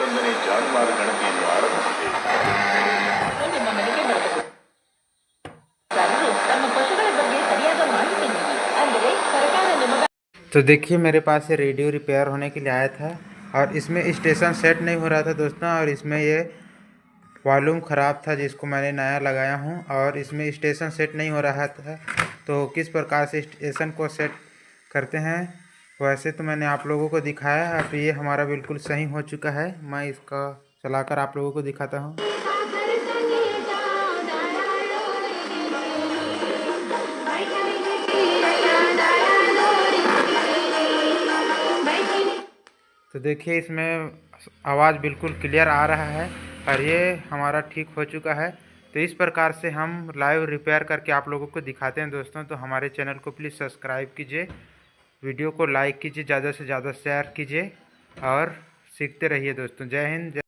ನೋಂದಣಿ ಜಾನುವಾರು ಗಣತಿಯನ್ನು ಆರಂಭಿಸಿದೆ. ನಿಮ್ಮ ಮನೆಗೆ ಬರಬಹುದು. ತಮ್ಮ ಪಶುಗಳ ಬಗ್ಗೆ ಸರಿಯಾದ ಮಾಹಿತಿ ನೀಡಿ, ಅಂದರೆ ಸರ್ಕಾರ ನಿಮಗೆ। तो देखिए मेरे पास ये रेडियो रिपेयर होने के लिए आया था और इसमें स्टेशन सेट नहीं हो रहा था दोस्तों, और इसमें ये वॉल्यूम ख़राब था जिसको मैंने नया लगाया हूँ, और इसमें स्टेशन सेट नहीं हो रहा था। तो किस प्रकार से स्टेशन को सेट करते हैं वैसे तो मैंने आप लोगों को दिखाया है। अब ये हमारा बिल्कुल सही हो चुका है। मैं इसका चलाकर आप लोगों को दिखाता हूँ। तो देखिए इसमें आवाज़ बिल्कुल क्लियर आ रहा है और ये हमारा ठीक हो चुका है। तो इस प्रकार से हम लाइव रिपेयर करके आप लोगों को दिखाते हैं दोस्तों। तो हमारे चैनल को प्लीज़ सब्सक्राइब कीजिए, वीडियो को लाइक कीजिए, ज़्यादा से ज़्यादा शेयर कीजिए और सीखते रहिए दोस्तों। जय हिंद।